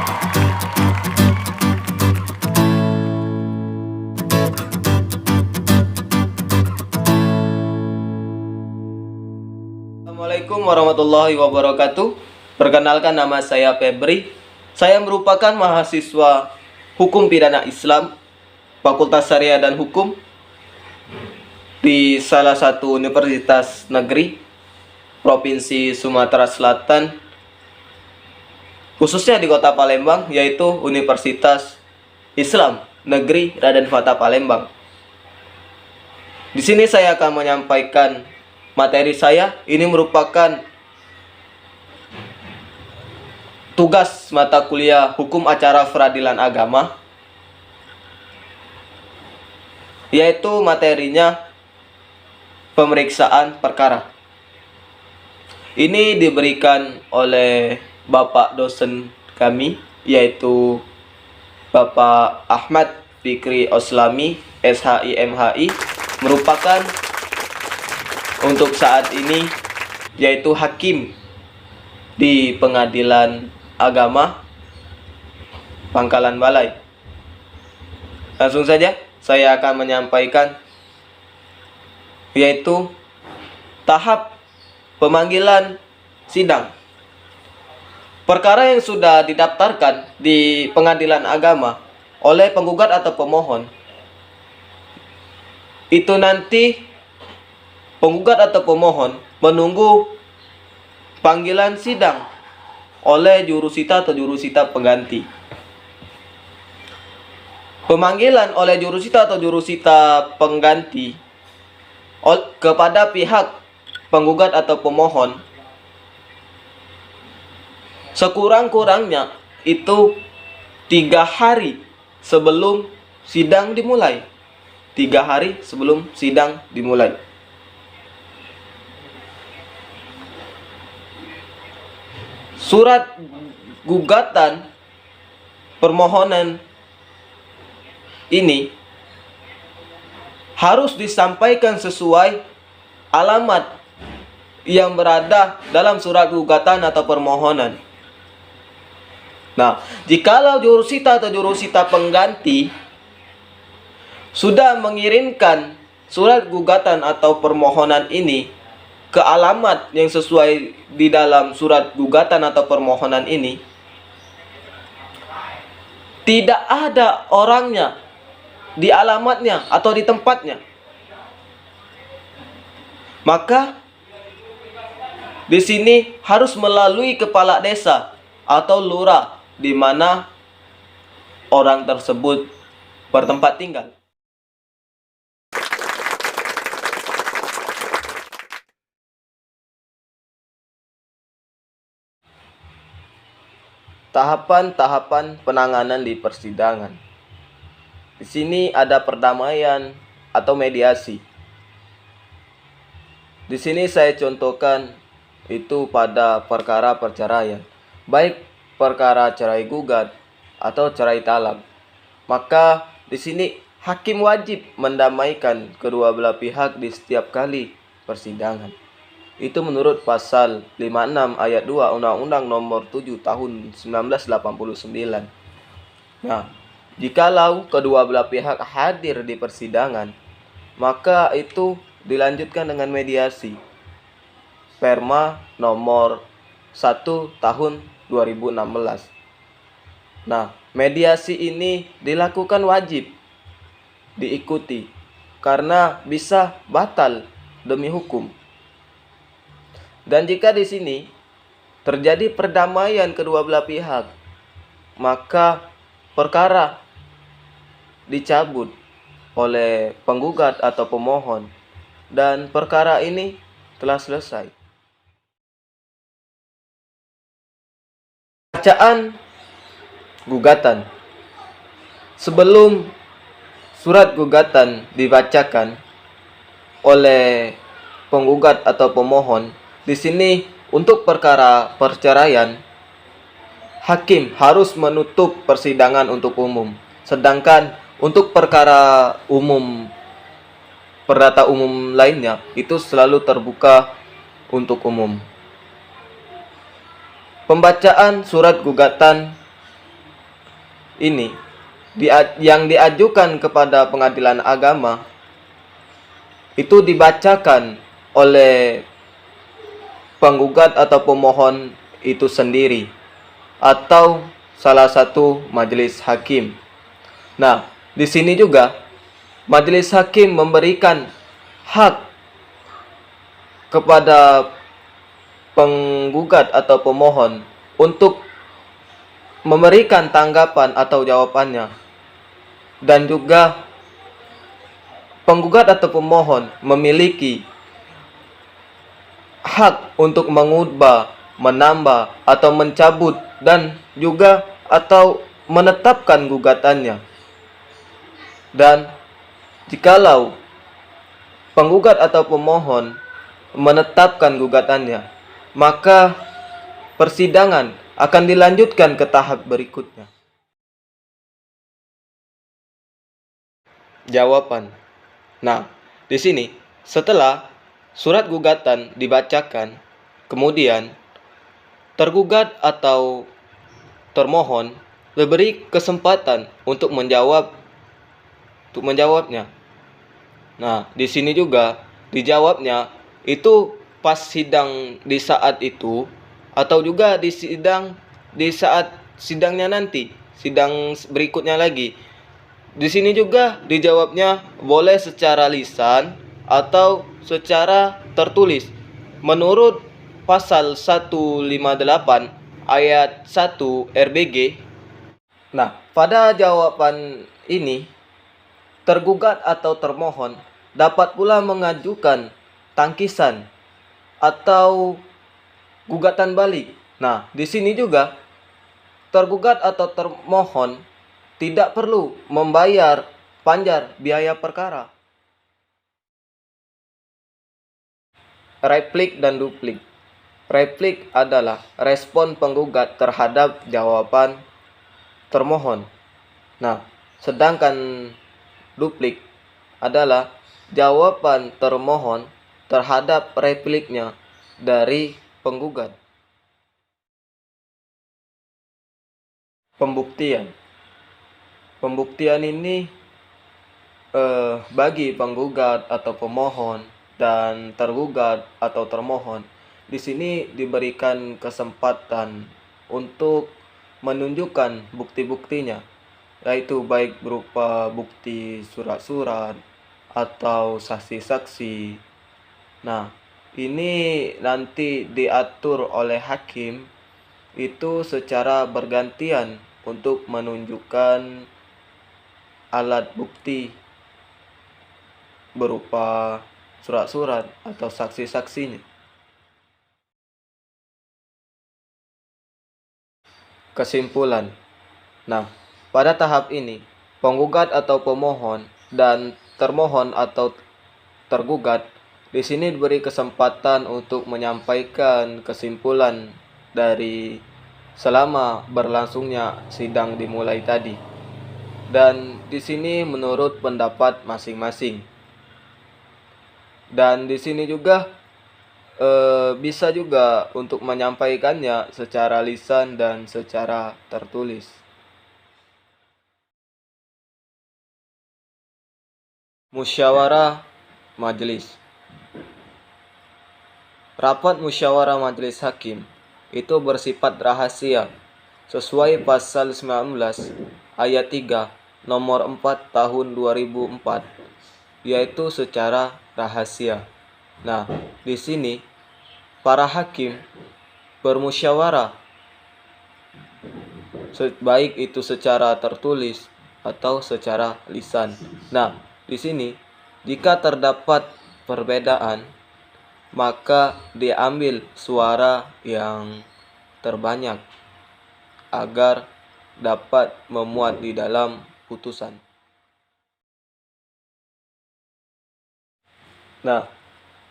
Assalamualaikum warahmatullahi wabarakatuh. Perkenalkan, nama saya Febri. Saya merupakan mahasiswa Hukum Pidana Islam Fakultas Syariah dan Hukum di salah satu universitas negeri Provinsi Sumatera Selatan, khususnya di Kota Palembang, yaitu Universitas Islam Negeri Raden Fatah Palembang. Di sini saya akan menyampaikan materi saya. Ini merupakan tugas mata kuliah Hukum Acara Peradilan Agama, yaitu materinya pemeriksaan perkara. Ini diberikan oleh Bapak dosen kami, yaitu Bapak Ahmad Fikri Oslami, SHI MHI, merupakan untuk saat ini yaitu hakim di Pengadilan Agama Pangkalan Balai. Langsung saja saya akan menyampaikan, yaitu tahap pemanggilan sidang. Perkara yang sudah didaftarkan di Pengadilan Agama oleh penggugat atau pemohon, itu nanti penggugat atau pemohon menunggu panggilan sidang oleh jurusita atau jurusita pengganti. Pemanggilan oleh jurusita atau jurusita pengganti kepada pihak penggugat atau pemohon sekurang-kurangnya itu 3 hari sebelum sidang dimulai. 3 hari sebelum sidang dimulai. Surat gugatan permohonan ini harus disampaikan sesuai alamat yang berada dalam surat gugatan atau permohonan. Nah, jikalau jurusita atau jurusita pengganti sudah mengirimkan surat gugatan atau permohonan ini ke alamat yang sesuai di dalam surat gugatan atau permohonan ini, tidak ada orangnya di alamatnya atau di tempatnya, maka di sini harus melalui kepala desa atau lurah di mana orang tersebut bertempat tinggal. Tahapan-tahapan penanganan di persidangan. Di sini ada perdamaian atau mediasi. Di sini saya contohkan itu pada perkara perceraian, baik perkara cerai gugat atau cerai talak. Maka di sini hakim wajib mendamaikan kedua belah pihak di setiap kali persidangan. Itu menurut pasal 56 ayat 2 Undang-Undang Nomor 7 Tahun 1989. Nah, jikalau kedua belah pihak hadir di persidangan, maka itu dilanjutkan dengan mediasi. Perma nomor 1 tahun 2016. Nah, mediasi ini dilakukan wajib diikuti karena bisa batal demi hukum. Dan jika di sini terjadi perdamaian kedua belah pihak, maka perkara dicabut oleh penggugat atau pemohon dan perkara ini telah selesai. Bacaan gugatan. Sebelum surat gugatan dibacakan oleh penggugat atau pemohon, di sini untuk perkara perceraian, hakim harus menutup persidangan untuk umum. Sedangkan untuk perkara umum, perdata umum lainnya, itu selalu terbuka untuk umum. Pembacaan surat gugatan ini yang diajukan kepada pengadilan agama itu dibacakan oleh penggugat atau pemohon itu sendiri atau salah satu majelis hakim. Nah, di sini juga majelis hakim memberikan hak kepada penggugat atau pemohon untuk memberikan tanggapan atau jawabannya, dan juga penggugat atau pemohon memiliki hak untuk mengubah, menambah, atau mencabut dan juga atau menetapkan gugatannya. Dan jikalau penggugat atau pemohon menetapkan gugatannya, maka persidangan akan dilanjutkan ke tahap berikutnya. Jawaban. Nah, di sini setelah surat gugatan dibacakan, kemudian tergugat atau termohon diberi kesempatan untuk menjawabnya. Nah, di sini juga dijawabnya itu pas sidang di saat itu, atau juga di saat sidangnya nanti, sidang berikutnya lagi. Di sini juga dijawabnya boleh secara lisan atau secara tertulis menurut pasal 158 ayat 1 RBG. Nah, pada jawaban ini tergugat atau termohon dapat pula mengajukan tangkisan atau gugatan balik. Nah, di sini juga tergugat atau termohon tidak perlu membayar panjar biaya perkara. Replik dan duplik. Replik adalah respon penggugat terhadap jawaban termohon. Nah, sedangkan duplik adalah jawaban termohon terhadap repliknya dari penggugat. Pembuktian. Pembuktian ini bagi penggugat atau pemohon dan tergugat atau termohon di sini diberikan kesempatan untuk menunjukkan bukti-buktinya, yaitu baik berupa bukti surat-surat atau saksi-saksi. Nah, ini nanti diatur oleh hakim itu secara bergantian untuk menunjukkan alat bukti berupa surat-surat atau saksi-saksinya. Kesimpulan. Nah, pada tahap ini, penggugat atau pemohon dan termohon atau tergugat di sini diberi kesempatan untuk menyampaikan kesimpulan dari selama berlangsungnya sidang dimulai tadi. Dan di sini menurut pendapat masing-masing. Dan di sini juga bisa juga untuk menyampaikannya secara lisan dan secara tertulis. Musyawarah majelis. Rapat musyawarah majelis hakim itu bersifat rahasia sesuai pasal 19 ayat 3 nomor 4 tahun 2004, yaitu secara rahasia. Nah, di sini para hakim bermusyawarah baik itu secara tertulis atau secara lisan. Nah, di sini jika terdapat perbedaan, maka diambil suara yang terbanyak agar dapat memuat di dalam putusan. Nah,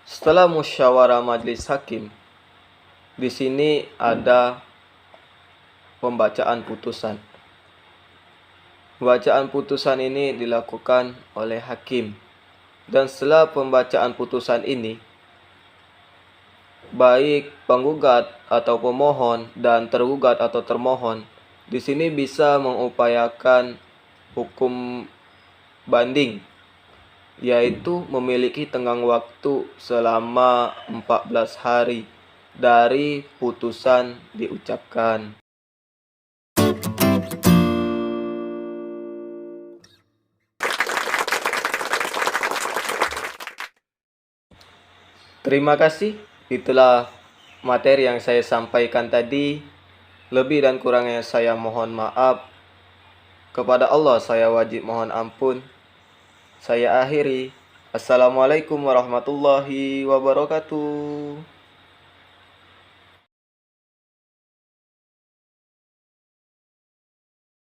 setelah musyawarah majelis hakim, di sini ada pembacaan putusan. Pembacaan putusan ini dilakukan oleh hakim. Dan setelah pembacaan putusan ini, baik penggugat atau pemohon dan tergugat atau termohon di sini bisa mengupayakan hukum banding, yaitu memiliki tenggang waktu selama 14 hari dari putusan diucapkan. Terima kasih, itulah materi yang saya sampaikan tadi. Lebih dan kurangnya saya mohon maaf. Kepada Allah saya wajib mohon ampun. Saya akhiri. Assalamualaikum warahmatullahi wabarakatuh.